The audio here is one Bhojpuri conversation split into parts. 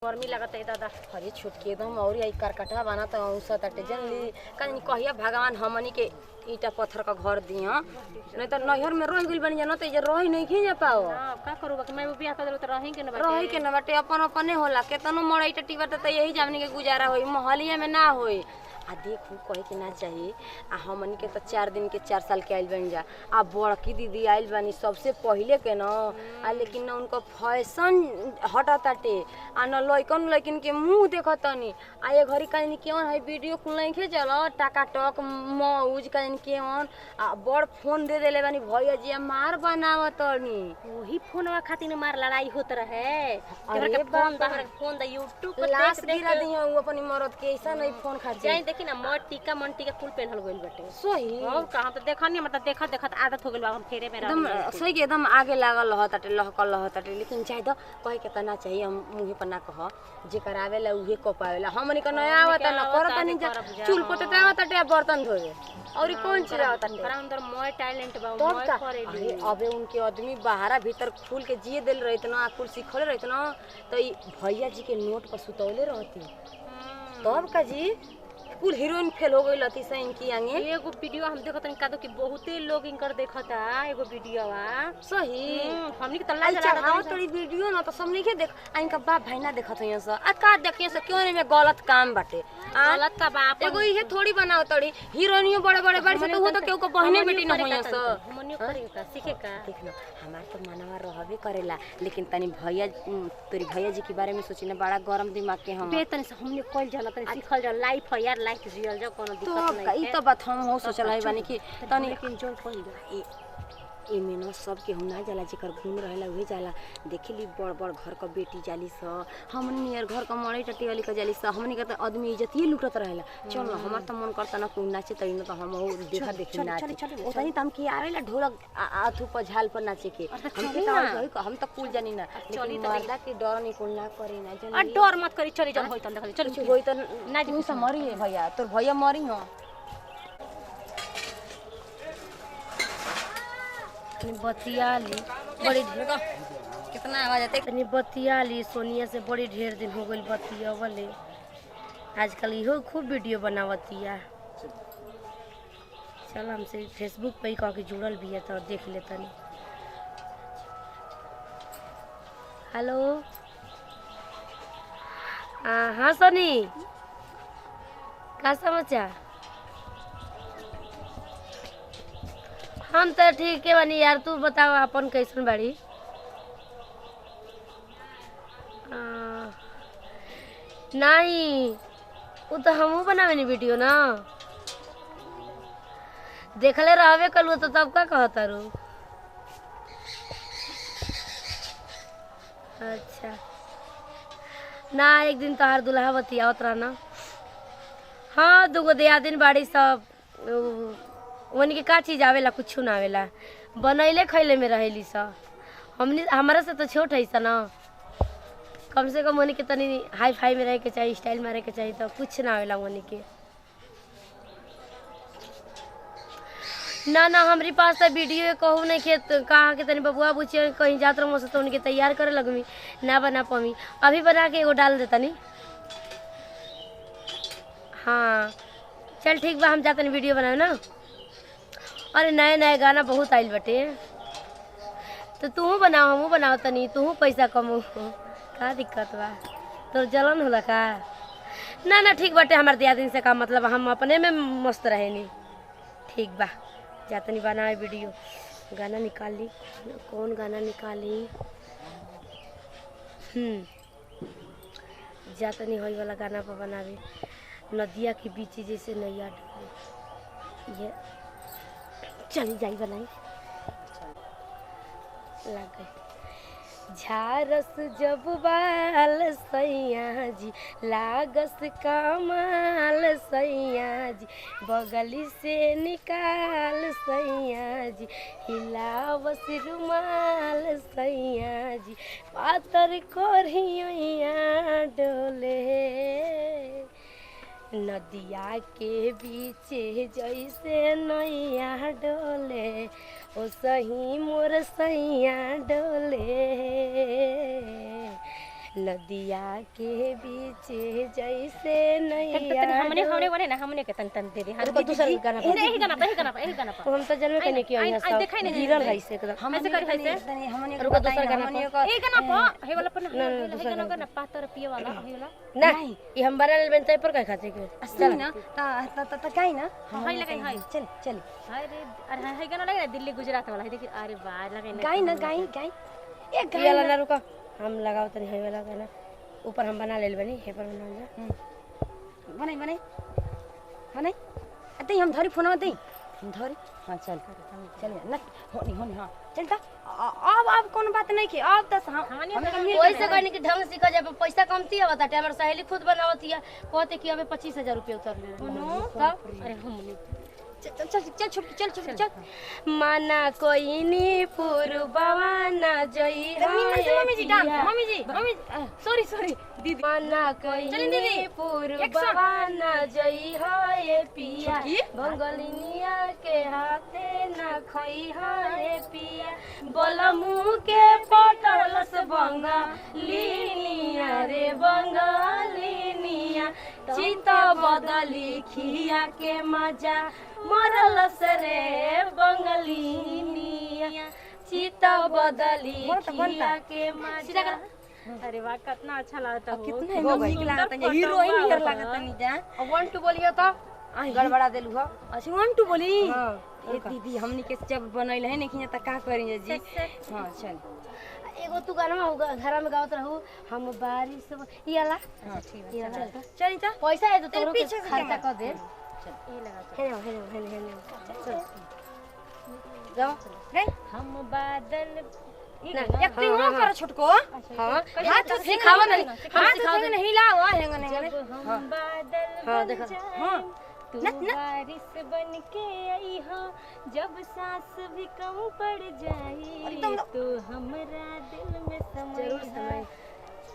गर्मी लगता है दादा। अरे छुटकी एकदम और आई करकटा बना तो औसत अटे जनली कहीं कहिया भगवान हमनी के ईटा पत्थर का घर दिया नहीं तो नहर में रह गइल बन जाना तो ये रह नहीं खी जा पाओ। हां का करू बाकी मैं बियाह कर तो रही के न बाटे रही के न बाटे अपन अपने होला केतनो मड़ई टटी बाटे तो यही जामनी के गुजारा होई मोहलिया में ना होई। आ देखू कहे के ना चाहिए आ हमनी के तो 4 दिन के 4 साल के आइल बन जा आ बड़की दीदी आइल बनी सबसे पहले के न आ लेकिन न उनको फैशन हटताटे आ न लइकन लेकिन के मुंह देखतनी आ ये घरी कहीं केवन है वीडियो कुल नहीं खे चलो टाका टक मौज कहीं केवन आ बड़ फोन दे देले बनी भैया जी मार बनावतनी वही फोनवा खातिर मार लड़ाई होत रहे। अरे के फोन द यूट्यूब पे लाश देख गिरा दिया उ अपनी मरद के ऐसा नहीं फोन खातिर जाई देखी ना मोर टीका मन टीका कुल पहनल गइल बाटे सही और कहां तो देखनी मतलब देखत देखत आदत हो गइल बा हम फेरे में एकदम सही के एकदम आगे लागल रहताटे लहकल रहताटे लेकिन चाहे तो कहे के तना चाहिए हम मुंह पर ना कह जे करावेला उहे कपावेला हमनी के नया आवता न करत नहीं चूल पोते आवताटे बर्तन धोवे और कौन चीज आवताटे हमरा अंदर मोय टैलेंट बा तो मोय करेली। अरे अबे उनके आदमी बाहर भीतर खुल के जिए दिल रहित ना कुल सिखले रहित ना तो ई भैया जी के नोट पर सुतौले रहती तब का जी कुल हीरोइन फेल हो गई लती से इनकी आगे एगो वीडियो हम देखत नहीं कादो कि बहुते लोग इनकर देखता एगो वीडियोवा सही हमनी के तल्ला अच्छा हां तोरी वीडियो ना तो सब नहीं के देख आ इनका बाप भाई ना देखत हई से आ का देखिए से क्यों में गलत काम बाटे गलत का बाप एगो इहे थोड़ी बनाओ तड़ी हीरोइनियो बड़े बड़े बड़ी से तो हो तो केहू को बहने बेटी न होई से हमनियो करे का सीखे का देख लो हमार तो मनवा रहबे करेला लेकिन तनी भैया तोरी भैया जी के बारे में सोची ना बड़ा गरम दिमाग के हम बेतन से हमने कल जाला तनी सीखल जा लाइफ है यार लाइफ जियल जा कोनो दिक्कत तो नहीं ई तो बात हम हो सोचल है बानी कि तनी लेकिन जोर कइल जा ए में न सब के हम ना जाला जेकर घूम रहेला उहे जाला देखेली बड़ बड़ घर का बेटी जाली स हमनी नियर घर का मड़ई टटी वाली का जाली स हमनी के त आदमी इज्जत ही लुटत रहेला चल न हमार त मन करता न कोई नाचे तई न त हम देखा देखी नाच ओतनी त हम की आवेला ढोलक आथु पर झाल पर नाचे के हम के हम त कुल जानी ना चली त मर्दा के डर नहीं कुल ना करे ना आ जानी डर मत करी चली जन होई त देखल चल होई त ना तू से मरी है भैया तोर भैया मरी हो बतियाली बड़ी कितना आवाज आते तनी बतियाली सोनिया से बड़ी ढेर दिन हो गइल बतियावले आजकल इहो खूब वीडियो बनावतिया चल हमसे फेसबुक पे ही कह के जुड़ल भी है तो देख ले तनी। हेलो हाँ सोनी का समाचार हम तो ठीक है बनी यार तू बताओ अपन कैसन बाड़ी। नहीं वो तो हमहू बनावे नी वीडियो ना देखले रहबे कलू तो तब का कहता रू। अच्छा ना एक दिन तो हर दुल्हा बतियावत रहा ना। हाँ दूगो दियादिन बाड़ी सब उन के का चीज आवेला कुछ ना आवेला बनैले खैले में रहेली सा हमनी हमारा से तो छोट है सा ना कम से कम उन्हीं के तनी हाई फाई में रहे के चाहिए स्टाइल में रहे के चाहिए तो कुछ ना आवेला उन्हीं के ना ना हमारे पास तो वीडियो कहूँ नहीं खेत कहाँ के तनी बबुआ बुचिया कहीं जात रहो तो उनके तैयार करे लगमी ना बना पामी अभी बना के एगो डाल देता नहीं। हाँ चल ठीक बा हम जाते नहीं वीडियो बनाए ना। अरे नए नए गाना बहुत आइल बटे तो तू बनाओ हमू बनाओ तनी तू पैसा कमो का दिक्कत बा तोर जलन होला का ना ना ठीक बाटे हमार दियादिन से का मतलब हम अपने में मस्त रहेनी ठीक बा जातनी बनाए वीडियो गाना निकाल ली कौन गाना निकाली जातनी होई वाला गाना पर बनावे नदिया के बीच जैसे नैया ये चली जाई बनाई लग गई झारस जब बाल सैया जी लागस कमाल सैया जी बगली से निकाल सैया जी हिलावस रुमाल सैया जी पातर कोरिया डोले नदिया के बीच जैसे नैया डोले ओ सही मोर सैया डोले नदिया के बीच जैसे नैया हमने हमने बने ना हमने के तन तन दे दे रुको दूसरा गाना पर यही गाना यही गाना तो हम तो जनमे कने कि यहाँ सब दिखाई नहीं गिरल है से एकदम ऐसे कर ऐसे हमने रुको दूसरा गाना पर यही गाना पा हे वाला पर ना हे गाना गाना पातर पिए वाला हे वाला नहीं ये हम बना ले बनते पर का खाते के चल ना त काई ना हाय लगाई हाय चल चल अरे हे गाना लगे ना दिल्ली गुजरात वाला है देखिए अरे वाह लगे ना गाई ना गाई गाई ए ये वाला ना रुको हम लगाओ तनी है वाला गाना ऊपर हम बना ले बनी हे पर बना जा बनाई बनाई बनाई अते हम धरी फोन दे हम धरी हां चल चल ना होनी होनी हां चल त अब कौन बात नहीं के अब त हम वैसे कहने के ढंग सीख जब पैसा कमती है बताते हमार सहेली खुद बनावती है कहते कि अबे 25,000 रुपया उतर ले तब अरे हम चल चल चल छुप चल छुप चल माना कोई नी पूर्ववा ना जई मम्मी जी डांस मम्मी जी सॉरी सॉरी दीदी माना कोई नी पूर्ववा ना जई हो ये पिया बंगलिनिया के हाथे ना खई हो ये पिया बोलमु के पटलस बंगलिनिया रे बंगलिनिया चित बदली खिया के मजा मरलस रे बंगलिनिया चित बदली खिया के मजा अरे वाह कितना अच्छा लगता है कितना नीक लागत है हीरोइन नियर लागत है नीजा अब 1 2 बोलियो तो गड़बड़ा देलु हो अच्छा 1 2 बोली हां ए दीदी हमनी के जब बनैले है नहीं त का करी जी हां चल एगो तू गाना होगा घर में गावत रहू हम बारिश ये वाला हां ठीक ये वाला चल त पैसा है तो तोरो के पीछे से खर्चा कैमरा। कर दे ये लगा हेलो हेलो हेलो हेलो चल जाओ रे हम बादल ना एक्टिंग हो कर छोटको हां हाथ सिखावा नहीं हम हाथ सिखाओ से नहीं हिलाओ हेंगने हेंगने हम बादल हां देखो हां तू बारिश बन के आई हो जब सांस भी कम पड़ जाए तो हमरा दिल में जरूर समय समय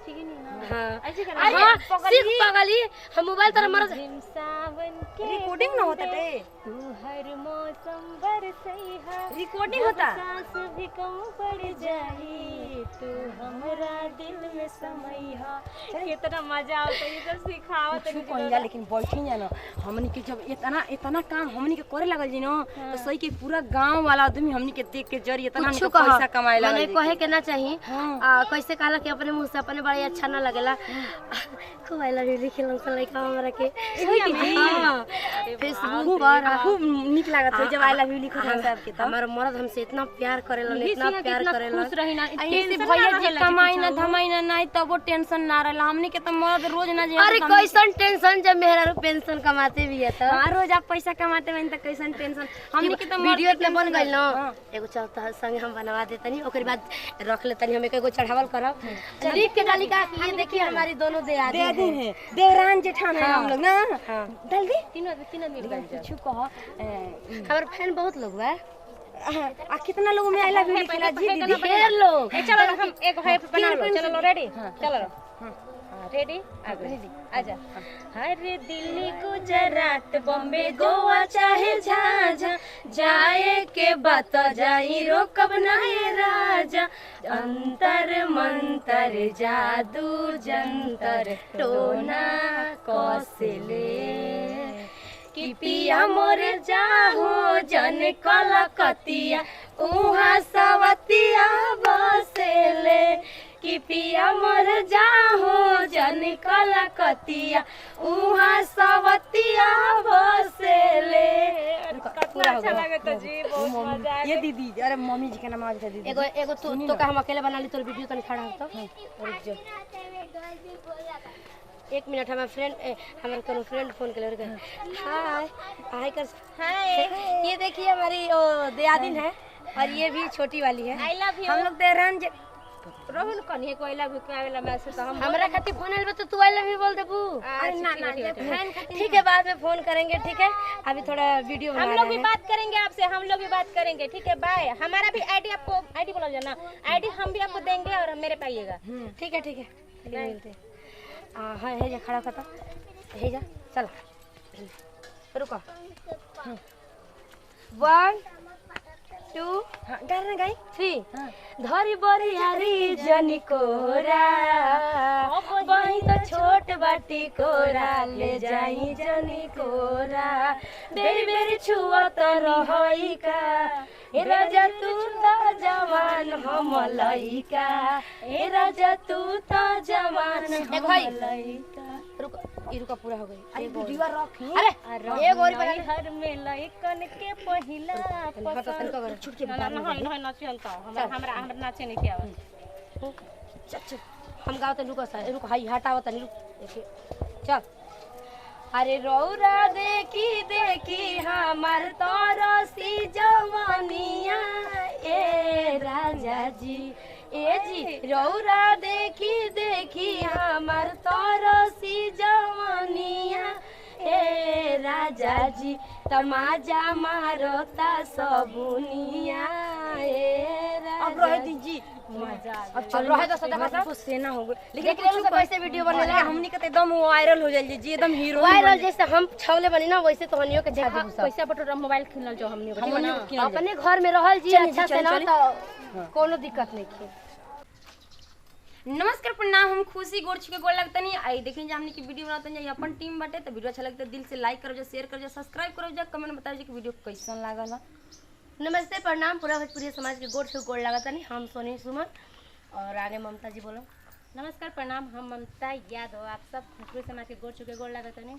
ठीक है ना हां ऐसे करना हां सीख पगली हम मोबाइल तर मर झिम सावन के रिकॉर्डिंग ना होता टे तू हर मौसम बरसई है रिकॉर्डिंग होता सांस भी कम पड़ जाए तू हमरा दिल में समय है कितना मजा आता है ये सब सिखावत कुछ कहीं जा लेकिन बैठी जा ना हमनी के जब इतना इतना काम हमनी के करे लगल जी ना तो सही के पूरा गांव वाला आदमी हमनी के देख के जरी इतना कुछ पैसा कमाए लगल मैंने कहे के ना चाहिए हाँ। कैसे कहला कि अपने मुंह से अपने बड़े अच्छा ना लगेला खूब आई लव यू लिखल सन लइका हमरा के हां फेसबुक पर खूब निक लागत है जब आई लव यू लिखो सब के तो हमारा मर्द हमसे इतना प्यार करेला इतना प्यार करेला खुश रही ना ऐसे भैया जी कमाई ना धमाई ना नहीं तब वो टेंशन ना रहला हमनी के तो मर्द रोज ना जे अरे कैसन टेंशन जब मेहरा पेंशन कमाते भी है तो हां रोज आप पैसा कमाते हैं तो कैसन टेंशन हमनी के तो वीडियो इतना बन गइल ना एगो चलता संग हम बनवा देतनी ओकर बाद रख लेतनी हम एगो चढ़ावल करब लिख के डाली का ये देखिए हमारी दोनों दे आदि है देवरान जेठान है हम लोग ना हां डाल दे तीन आदमी कुछ कह हमारे फैन बहुत लोग बा आ कितना लोग में आई लव यू लिखला जी दीदी ढेर लोग चलो हम एक है बना लो चलो रेडी चलो रेडी आजा हर दिल्ली गुजरात बॉम्बे गोवा चाहे झांझा जाए के बात जाई रोकब नाहे राजा अंतर मंतर जादू जंतर टोना कौशले कि पिया मोर जाहो जन कलकतिया उहाँ सवतिया बसेले कि पिया मोर जाहो जन कलकतिया उहाँ सवतिया बसेले पूरा हो गया लगे तो जी बहुत मजा ये दीदी अरे मम्मी जी के नाम आज दीदी एगो एगो तो का हम अकेले बना ली तो वीडियो तनी खड़ा हो तो रुक जो 1 मिनट हमारा फ्रेंड हमारे कोनो फ्रेंड फोन कर रहे हाय हाय कर हाय ये देखिए हमारी दयादिन है और ये भी छोटी वाली है आई लव हम लोग देवरान रोहन कन्हे को आई लव यू कहला मैसेज तो हम हमरा खातिर फोन आइल तो तू आई लव यू बोल देबू अरे ना ना फैन खातिर ठीक है बाद में फोन करेंगे ठीक है अभी थोड़ा वीडियो बना हम रहे लोग भी हैं बात करेंगे आपसे हम लोग भी बात करेंगे ठीक है बाय हमारा भी आईडी आपको आईडी बोला जाना आईडी हम भी आपको देंगे और मेरे पे आइएगा ठीक है मिलते हैं हाँ है जा खड़ा करता है जा चल रुको 1 2 हाँ गाना गाई 3 धरी बरियारी जनी कोरा बही तो छोट बाटी कोरा ले जाई जनी कोरा बेरी बेरी छुआ तो रहई का ए राजा तू तो जवान हम लइका ए राजा तू तो जवान हम लइका रुको पूरा हो गई। अरे वीडियो रखी अरे एक और बना हर में लइकन के पहिला पसंद छुट के ना ना ना नाचे हम हमरा नाचे नहीं किया चल हम गाओ तनी रुको हाई हटाओ तनी रुक चल। अरे रौरा देखी देखी हमार तरसी जवानिया ए राजा जी ए जी रौरा देखी देखी हमार तरसी जवानिया ए राजा जी तमाजा मारता सबुनिया ए राजा अब रह दीजिए मजा अब चल रहा तो सदा का सेना हो गई लेकिन कुछ कैसे वीडियो बनेला हमनी के तो एकदम वायरल हो जाइए जी एकदम हीरो वायरल जैसे हम छौले बनी ना वैसे तो हनियो के छा दी सब पैसा बटोरा मोबाइल किनल जो हमनी के अपने घर में रहल जी अच्छा से ना तो कोनो दिक्कत नहीं की। नमस्कार प्रणाम हम खुशी गोड़ छुके गोड़ लगता नहीं आई देखिए हमने की वीडियो बनाते हैं अपन टीम बाटे तो वीडियो अच्छा लगता है दिल से लाइक करो शेयर करो सब्सक्राइब करो कमेंट में बताओ कि वीडियो कैसन लागल है। नमस्ते प्रणाम पूरा भोजपुरी समाज के गोड़ से गोड़ लागत नहीं हम सोनी सुमन और आगे ममता जी बोलो। नमस्कार प्रणाम हम ममता यादव आप सब भोजपुरी समाज के गोड़ चुके गोड़ लागत नहीं